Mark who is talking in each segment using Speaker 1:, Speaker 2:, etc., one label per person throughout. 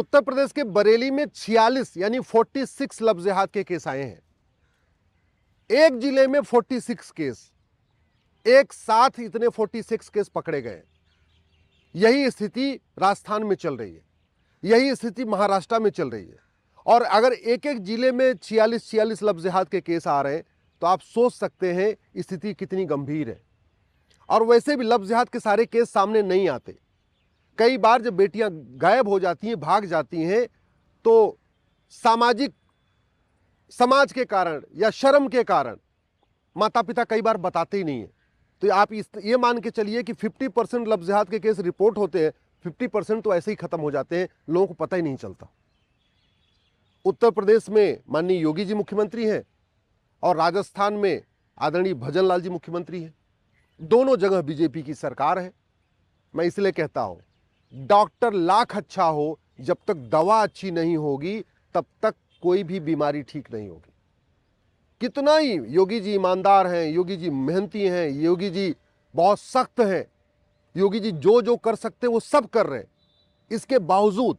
Speaker 1: उत्तर प्रदेश के बरेली में 46 यानी 46 लव जिहाद के केस आए हैं। एक जिले में 46 केस, एक साथ इतने 46 केस पकड़े गए। यही स्थिति राजस्थान में चल रही है, यही स्थिति महाराष्ट्र में चल रही है। और अगर एक एक जिले में 46 लव जिहाद के केस आ रहे हैं तो आप सोच सकते हैं स्थिति कितनी गंभीर है। और वैसे भी लव जिहाद के सारे केस सामने नहीं आते। कई बार जब बेटियां गायब हो जाती हैं, भाग जाती हैं, तो समाज के कारण या शर्म के कारण माता पिता कई बार बताते ही नहीं है। तो आप ये मान के चलिए कि 50% लव जिहाद के केस रिपोर्ट होते हैं, 50% तो ऐसे ही खत्म हो जाते हैं, लोगों को पता ही नहीं चलता। उत्तर प्रदेश में माननीय योगी जी मुख्यमंत्री हैं और राजस्थान में आदरणीय भजन लाल जी मुख्यमंत्री हैं। दोनों जगह बीजेपी की सरकार है। मैं इसलिए कहता हूं, डॉक्टर लाख अच्छा हो, जब तक दवा अच्छी नहीं होगी तब तक कोई भी बीमारी ठीक नहीं होगी। कितना ही योगी जी ईमानदार हैं, योगी जी मेहनती हैं, योगी जी बहुत सख्त हैं, योगी जी जो जो कर सकते हैं वो सब कर रहे हैं, इसके बावजूद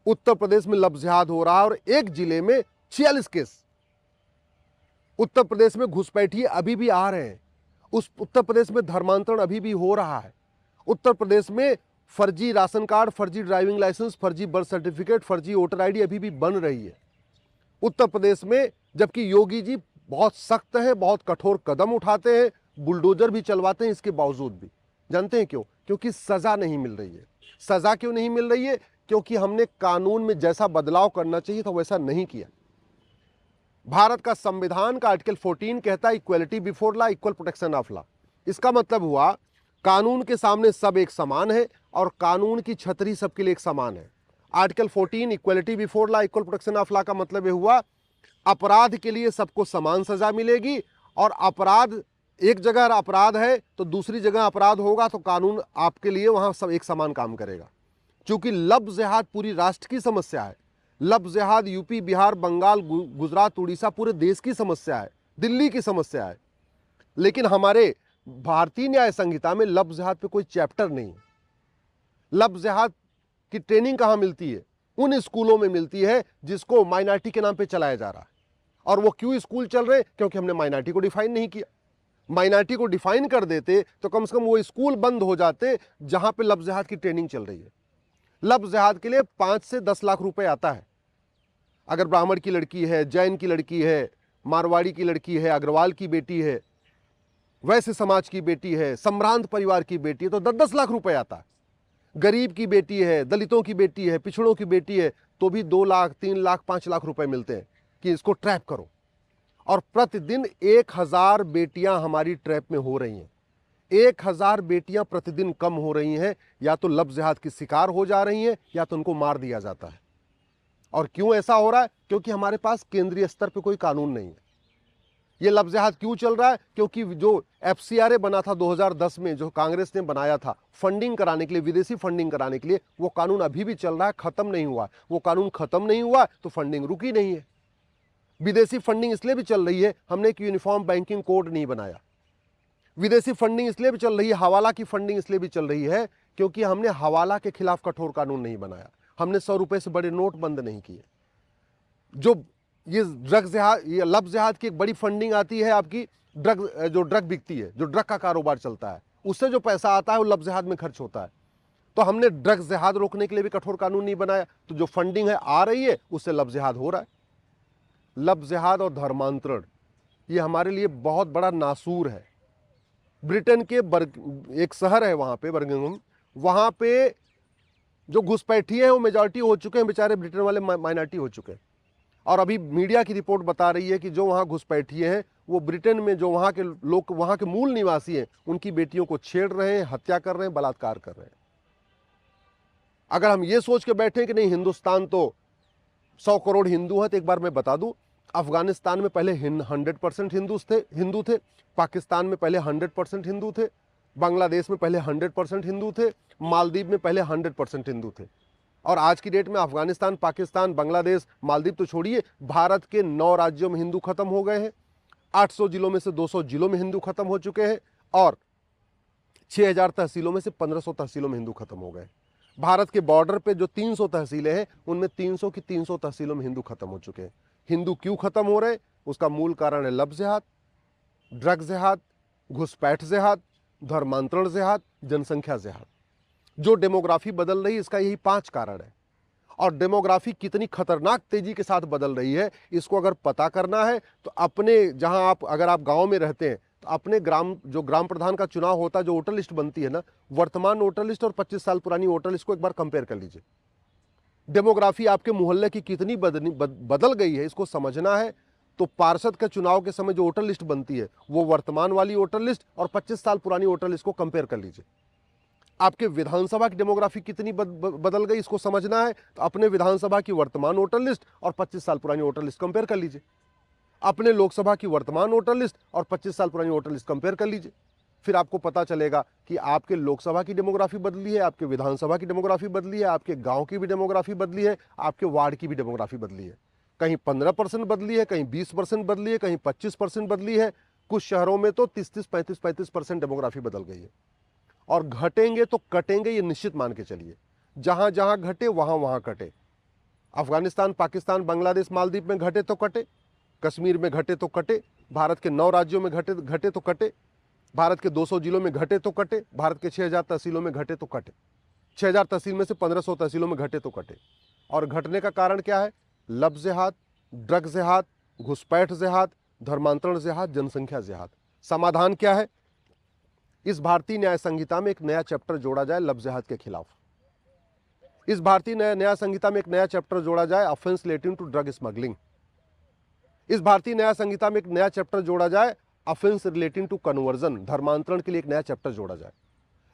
Speaker 1: उत्तर प्रदेश में लव जिहाद हो रहा है। और एक जिले में 46 केस। उत्तर प्रदेश में घुसपैठिए अभी भी आ रहे हैं, उस उत्तर प्रदेश में धर्मांतरण अभी भी हो रहा है। उत्तर प्रदेश में फर्जी राशन कार्ड, फर्जी ड्राइविंग लाइसेंस, फर्जी बर्थ सर्टिफिकेट, फर्जी वोटर आईडी अभी भी बन रही है उत्तर प्रदेश में। जबकि योगी जी बहुत सख्त हैं, बहुत कठोर कदम उठाते हैं, बुलडोजर भी चलवाते हैं, इसके बावजूद भी। जानते हैं क्यों? क्योंकि सजा नहीं मिल रही है। सजा क्यों नहीं मिल रही है? क्योंकि हमने कानून में जैसा बदलाव करना चाहिए था वैसा नहीं किया। भारत का संविधान का आर्टिकल 14 कहता है equality before law, equal protection of law. इसका मतलब हुआ कानून के सामने सब एक समान है और कानून की छतरी सबके लिए एक समान है। Article 14 equality before law, equal protection of law का मतलब ये हुआ अपराध के लिए सबको समान सजा मिलेगी। और अपराध एक जगह अपराध है तो दूसरी जगह अपराध होगा तो कानून आपके लिए वहां सब एक समान काम करेगा। क्योंकि लव जिहाद पूरी राष्ट्र की समस्या है। लव जिहाद यूपी, बिहार, बंगाल, गुजरात, उड़ीसा पूरे देश की समस्या है, दिल्ली की समस्या है। लेकिन हमारे भारतीय न्याय संहिता में लव जिहाद पे कोई चैप्टर नहीं है। लव जिहाद की ट्रेनिंग कहां मिलती है? उन स्कूलों में मिलती है जिसको माइनॉरिटी के नाम पे चलाया जा रहा है। और वो क्यों स्कूल चल रहे हैं? क्योंकि हमने माइनॉरिटी को डिफाइन नहीं किया। माइनॉरिटी को डिफाइन कर देते तो कम से कम वो स्कूल बंद हो जाते जहां पे लव जिहाद की ट्रेनिंग चल रही है। लव जिहाद के लिए 5 से 10 लाख रुपए आता है। अगर ब्राह्मण की लड़की है, जैन की लड़की है, मारवाड़ी की लड़की है, अग्रवाल की बेटी है, वैश्य समाज की बेटी है, संभ्रांत परिवार की बेटी है तो 10-10 लाख रुपए आता है। गरीब की बेटी है, दलितों की बेटी है, पिछड़ों की बेटी है तो भी 2 लाख, 3 लाख, 5 लाख रुपए मिलते हैं कि इसको ट्रैप करो। और प्रतिदिन 1000 बेटियां हमारी ट्रैप में हो रही हैं। 1000 बेटियां प्रतिदिन कम हो रही हैं, या तो लव जिहाद की शिकार हो जा रही हैं या तो उनको मार दिया जाता है। और क्यों ऐसा हो रहा है? क्योंकि हमारे पास केंद्रीय स्तर पर कोई कानून नहीं है। ये लव जिहाद क्यों चल रहा है? क्योंकि जो FCRA बना था 2010 में, जो कांग्रेस ने बनाया था फंडिंग कराने के लिए, विदेशी फंडिंग कराने के लिए, वो कानून अभी भी चल रहा है, खत्म नहीं हुआ। वो कानून खत्म नहीं हुआ तो फंडिंग रुकी नहीं है। विदेशी फंडिंग इसलिए भी चल रही है, हमने एक यूनिफॉर्म बैंकिंग कोड नहीं बनाया। विदेशी फंडिंग इसलिए भी चल रही है, हवाला की फंडिंग इसलिए भी चल रही है क्योंकि हमने हवाला के खिलाफ कठोर कानून नहीं बनाया। हमने 100 रुपए से बड़े नोट बंद नहीं किए। जो ये ड्रग जिहाद, ये लव जिहाद की एक बड़ी फंडिंग आती है आपकी जो ड्रग बिकती है, जो ड्रग का कारोबार चलता है, उससे जो पैसा आता है वो लव जिहाद में खर्च होता है। तो हमने ड्रग जिहाद रोकने के लिए भी कठोर कानून नहीं बनाया, तो जो फंडिंग है आ रही है उससे लव जिहाद हो रहा है। लव जिहाद और धर्मांतरण ये हमारे लिए बहुत बड़ा नासूर है। ब्रिटेन के एक शहर है वहां पे बर्मिंघम, वहां पे जो घुसपैठिए हैं वो मेजॉरिटी हो चुके हैं, बेचारे ब्रिटेन वाले माइनॉरिटी हो चुके हैं। और अभी मीडिया की रिपोर्ट बता रही है कि जो वहां घुसपैठिए हैं वो ब्रिटेन में जो वहां के लोग, वहां के मूल निवासी हैं, उनकी बेटियों को छेड़ रहे हैं, हत्या कर रहे हैं, बलात्कार कर रहे हैं। अगर हम ये सोच के बैठे कि नहीं हिंदुस्तान तो 100 करोड़ हिंदू हैं, तो एक बार मैं बता दूं, अफगानिस्तान में पहले 100% हिंदू थे, पाकिस्तान में पहले 100% हिंदू थे, बांग्लादेश में पहले 100% हिंदू थे, मालदीव में पहले 100% हिंदू थे। और आज की डेट में अफगानिस्तान, पाकिस्तान, बांग्लादेश, मालदीव तो छोड़िए, भारत के 9 राज्यों में हिंदू खत्म हो गए हैं। 800 जिलों में से 200 जिलों में हिंदू खत्म हो चुके हैं और 6000 तहसीलों में से 1500 तहसीलों में हिंदू खत्म हो गए। भारत के बॉर्डर पे जो 300 तहसीलें हैं उनमें 300 की 300 तहसीलों में हिंदू खत्म हो चुके हैं। हिंदू क्यों खत्म हो रहे हैं? उसका मूल कारण है लब जिहाद, ड्रग जिहाद, घुसपैठ जिहाद, धर्मांतरण जिहाद, जनसंख्या जिहाद। जो डेमोग्राफी बदल रही है इसका यही 5 कारण है। और डेमोग्राफी कितनी खतरनाक तेजी के साथ बदल रही है इसको अगर पता करना है तो अपने जहां आप अगर आप गांव में रहते हैं तो अपने ग्राम प्रधान का चुनाव होता है, जो वोटर लिस्ट बनती है ना, वर्तमान वोटर लिस्ट और 25 साल पुरानी वोटर लिस्ट को एक बार कंपेयर कर लीजिए। डेमोग्राफी आपके मोहल्ले की कितनी बदल गई है इसको समझना है तो पार्षद के चुनाव के समय जो वोटर लिस्ट बनती है वो वर्तमान वाली वोटर लिस्ट और 25 साल पुरानी वोटर लिस्ट को कंपेयर कर लीजिए। आपके विधानसभा की डेमोग्राफी कितनी बदल गई इसको समझना है तो अपने विधानसभा की वर्तमान वोटर लिस्ट और 25 साल पुरानी वोटर लिस्ट कंपेयर कर लीजिए। अपने लोकसभा की वर्तमान वोटर लिस्ट और 25 साल पुरानी वोटर लिस्ट कंपेयर कर लीजिए। फिर आपको पता चलेगा कि आपके लोकसभा की डेमोग्राफी बदली है, आपके विधानसभा की डेमोग्राफी बदली है, आपके गांव की भी डेमोग्राफी बदली है, आपके वार्ड की भी डेमोग्राफी बदली है। कहीं 15% बदली है, कहीं 20% बदली है, कहीं 25% बदली है, कुछ शहरों में तो 30-30, 35-35% डेमोग्राफी बदल गई है। और घटेंगे तो कटेंगे ये निश्चित मान के चलिए। जहां जहां घटे वहां वहां कटे। अफगानिस्तान, पाकिस्तान, बांग्लादेश, मालदीव में घटे तो कटे, कश्मीर में घटे तो कटे, भारत के 9 राज्यों में घटे तो कटे, भारत के 200 जिलों में घटे तो कटे, भारत के 6000 तहसीलों में घटे तो कटे, 6000 तहसील में से 1500 तहसीलों में घटे तो कटे। और घटने का कारण क्या है? लब जिहाद, ड्रग जिहाद, घुसपैठ जिहाद, धर्मांतरण जिहाद, जनसंख्या जिहाद। समाधान क्या है? इस भारतीय न्याय संहिता में एक नया चैप्टर जोड़ा जाए लब जिहाद के खिलाफ। इस भारतीय न्याय संहिता में एक नया चैप्टर जोड़ा जाए offence relating to drug smuggling. इस भारतीय न्याय संहिता में एक नया चैप्टर जोड़ा जाए ऑफेंस रिलेटिंग टू कन्वर्जन, धर्मांतरण के लिए एक नया चैप्टर जोड़ा जाए।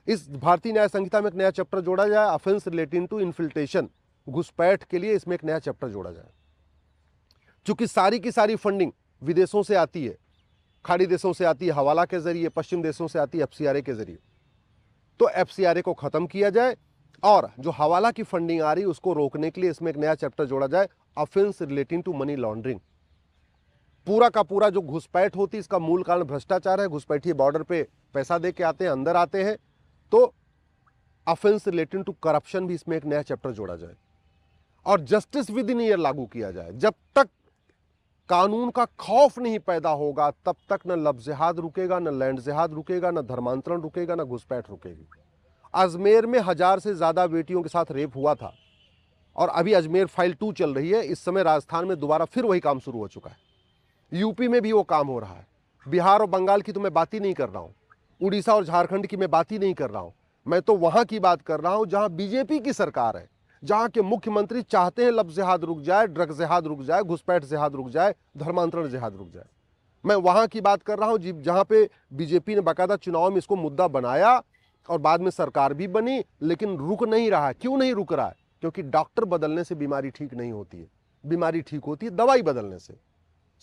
Speaker 1: इस भारतीय न्याय संहिता में एक नया चैप्टर जोड़ा जाए ऑफेंस रिलेटिंग टू इन्फिल्ट्रेशन, घुसपैठ के लिए इसमें एक नया चैप्टर जोड़ा जाए। चूंकि सारी की सारी फंडिंग विदेशों से आती है, खाड़ी देशों से आती है हवाला के जरिए, पश्चिम देशों से आती है एफसीआरए के जरिए, तो एफसीआरए को खत्म किया जाए और जो हवाला की फंडिंग आ रही है उसको रोकने के लिए इसमें एक नया चैप्टर जोड़ा जाए offence relating to money laundering. पूरा का पूरा जो घुसपैठ होती है इसका मूल कारण भ्रष्टाचार है। घुसपैठिए बॉर्डर पे पैसा दे के आते हैं, अंदर आते हैं, तो ऑफेंस रिलेटिंग टू करप्शन भी इसमें एक नया चैप्टर जोड़ा जाए और जस्टिस विद इन ईयर लागू किया जाए। जब तक कानून का खौफ नहीं पैदा होगा तब तक न लब जिहाद रुकेगा, न लैंड जिहाद रुकेगा, न धर्मांतरण रुकेगा, न घुसपैठ रुकेगी। अजमेर में 1000 से ज्यादा बेटियों के साथ रेप हुआ था और अभी अजमेर फाइल 2 चल रही है। इस समय राजस्थान में दोबारा फिर वही काम शुरू हो चुका है। यूपी में भी वो काम हो रहा है। बिहार और बंगाल की तो मैं बात ही नहीं कर रहा हूँ, उड़ीसा और झारखंड की मैं बात ही नहीं कर रहा हूँ। मैं तो वहां की बात कर रहा हूं जहां बीजेपी की सरकार है, जहां के मुख्यमंत्री चाहते हैं लब जिहाद रुक जाए, ड्रग जिहाद रुक जाए, घुसपैठ जिहाद रुक जाए, धर्मांतरण जिहाद रुक जाए। मैं वहां की बात कर रहा हूं जहां पे बीजेपी ने बाकायदा चुनाव में इसको मुद्दा बनाया और बाद में सरकार भी बनी, लेकिन रुक नहीं रहा है। क्यों नहीं रुक रहा है? क्योंकि डॉक्टर बदलने से बीमारी ठीक नहीं होती है। बीमारी ठीक होती है दवाई बदलने से।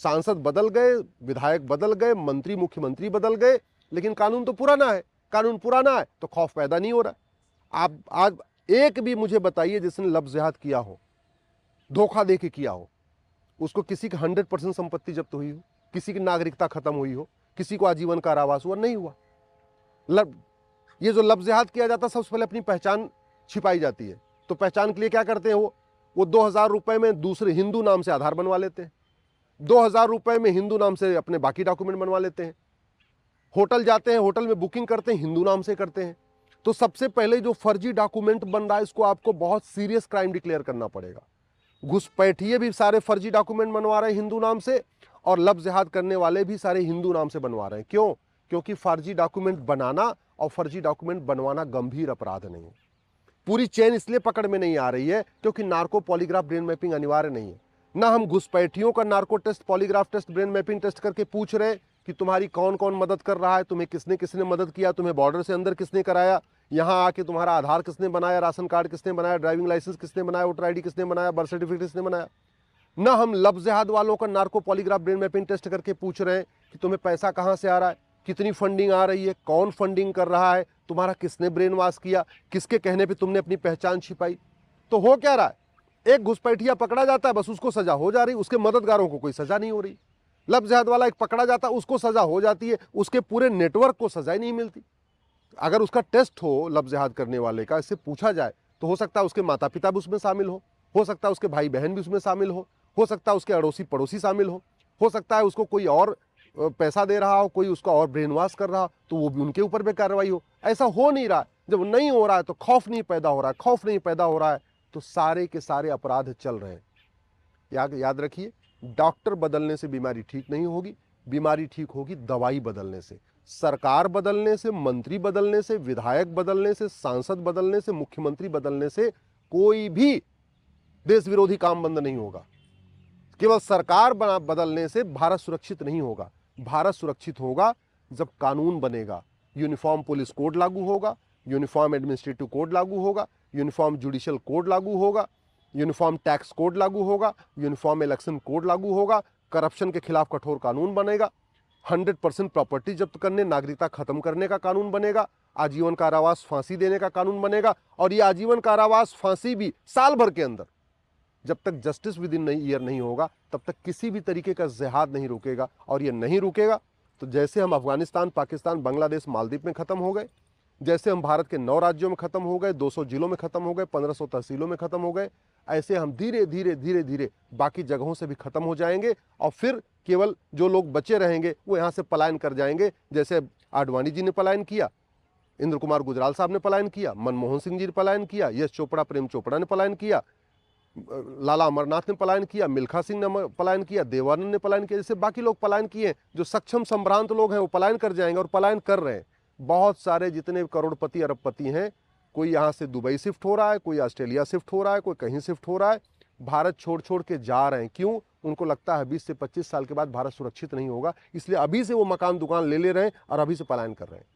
Speaker 1: सांसद बदल गए, विधायक बदल गए, मंत्री मुख्यमंत्री बदल गए, लेकिन कानून तो पुराना है। कानून पुराना है तो खौफ पैदा नहीं हो रहा। आप आज एक भी मुझे बताइए जिसने लब जिहाद किया हो, धोखा दे के किया हो, उसको किसी की 100% संपत्ति जब्त हुई हो, किसी की नागरिकता खत्म हुई हो, किसी को आजीवन कारावास हुआ? नहीं हुआ। ये जो लब जिहाद किया जाता है सबसे पहले अपनी पहचान छिपाई जाती है। तो पहचान के लिए क्या करते हैं वो 2000 रुपए में दूसरे हिंदू नाम से आधार बनवा लेते हैं, 2000 रुपए में हिंदू नाम से अपने बाकी डॉक्यूमेंट बनवा लेते हैं। होटल जाते हैं, होटल में बुकिंग करते हैं, हिंदू नाम से करते हैं। तो सबसे पहले जो फर्जी डॉक्यूमेंट बन रहा है इसको आपको बहुत सीरियस क्राइम डिक्लेयर करना पड़ेगा। घुसपैठिए भी सारे फर्जी डॉक्यूमेंट बनवा रहे हैं हिंदू नाम से और लब जिहाद करने वाले भी सारे हिंदू नाम से बनवा रहे हैं। क्यों? क्योंकि फर्जी डॉक्यूमेंट बनाना और फर्जी डॉक्यूमेंट बनवाना गंभीर अपराध नहीं है। पूरी चेन इसलिए पकड़ में नहीं आ रही है क्योंकि नार्को पॉलीग्राफ ब्रेन मैपिंग अनिवार्य नहीं है। ना हम घुसपैठियों का narco test, polygraph test, brain mapping test करके पूछ रहे कि तुम्हारी कौन कौन मदद कर रहा है, तुम्हें किसने किसने मदद किया, तुम्हें बॉर्डर से अंदर किसने कराया, यहाँ आके तुम्हारा आधार किसने बनाया, राशन कार्ड किसने बनाया, ड्राइविंग लाइसेंस किसने बनाया, वोटर आईडी किसने बनाया, बर्थ सर्टिफिकेट किसने बनाया। ना हम लब जिहाद वालों का narco polygraph brain mapping test करके पूछ रहे हैं कि तुम्हें पैसा कहाँ से आ रहा है, कितनी फंडिंग आ रही है, कौन फंडिंग कर रहा है, तुम्हारा किसने ब्रेन वॉश किया, किसके कहने पर तुमने अपनी पहचान छिपाई। तो हो क्या रहा है? एक घुसपैठिया पकड़ा जाता है, बस उसको सजा हो जा रही, उसके मददगारों को कोई सजा नहीं हो रही। लब जिहाद वाला एक पकड़ा जाता है, उसको सजा हो जाती है, उसके पूरे नेटवर्क को सजा ही नहीं मिलती। अगर उसका टेस्ट हो लब जिहाद करने वाले का, इससे पूछा जाए तो हो सकता है उसके माता पिता भी उसमें शामिल हो सकता है उसके भाई बहन भी उसमें शामिल हो सकता है उसके अड़ोसी पड़ोसी शामिल हो सकता है उसको कोई और पैसा दे रहा हो, कोई उसका और ब्रेन वॉश कर रहा हो, तो वो भी उनके ऊपर भी कार्रवाई हो। ऐसा हो नहीं रहा। जब नहीं हो रहा है तो खौफ नहीं पैदा हो रहा है, खौफ नहीं पैदा हो रहा है तो सारे के सारे अपराध चल रहे हैं। याद रखिए, डॉक्टर बदलने से बीमारी ठीक नहीं होगी, बीमारी ठीक होगी दवाई बदलने से, सरकार बदलने से, मंत्री बदलने से, विधायक बदलने से, सांसद बदलने से, मुख्यमंत्री बदलने से कोई भी देश विरोधी काम बंद नहीं होगा। केवल सरकार बदलने से भारत सुरक्षित नहीं होगा। भारत सुरक्षित होगा जब कानून बनेगा, यूनिफॉर्म पुलिस कोड लागू होगा, यूनिफॉर्म एडमिनिस्ट्रेटिव कोड लागू होगा, यूनिफॉर्म जुडिशियल कोड लागू होगा, यूनिफॉर्म टैक्स कोड लागू होगा, यूनिफॉर्म इलेक्शन कोड लागू होगा, करप्शन के खिलाफ कठोर कानून बनेगा, 100% प्रॉपर्टी जब्त करने, नागरिकता खत्म करने का कानून बनेगा, आजीवन कारावास फांसी देने का कानून बनेगा। और ये आजीवन कारावास फांसी भी साल भर के अंदर, जब तक जस्टिस विद इन ईयर नहीं होगा तब तक किसी भी तरीके का जिहाद नहीं रुकेगा। और ये नहीं रुकेगा तो जैसे हम अफगानिस्तान, पाकिस्तान, बांग्लादेश, मालदीव में खत्म हो गए, जैसे हम भारत के 9 राज्यों में खत्म हो गए, 200 जिलों में खत्म हो गए, 1500 तहसीलों में खत्म हो गए, ऐसे हम धीरे धीरे धीरे धीरे बाकी जगहों से भी खत्म हो जाएंगे। और फिर केवल जो लोग बचे रहेंगे वो यहाँ से पलायन कर जाएंगे। जैसे आडवाणी जी ने पलायन किया, इंद्र कुमार गुजराल साहब ने पलायन किया, मनमोहन सिंह जी ने पलायन किया, यश चोपड़ा, प्रेम चोपड़ा ने पलायन किया, लाला अमरनाथ ने पलायन किया, मिल्खा सिंह ने पलायन किया, देवानंद ने पलायन किया, जैसे बाकी लोग पलायन किए। जो सक्षम संभ्रांत लोग हैं वो पलायन कर जाएंगे और पलायन कर रहे हैं। बहुत सारे जितने करोड़पति अरबपति हैं, कोई यहाँ से दुबई शिफ्ट हो रहा है, कोई ऑस्ट्रेलिया शिफ्ट हो रहा है, कोई कहीं शिफ्ट हो रहा है, भारत छोड़ छोड़ के जा रहे हैं। क्यों? उनको लगता है 20 से 25 साल के बाद भारत सुरक्षित नहीं होगा, इसलिए अभी से वो मकान दुकान ले ले रहे हैं और अभी से पलायन कर रहे हैं।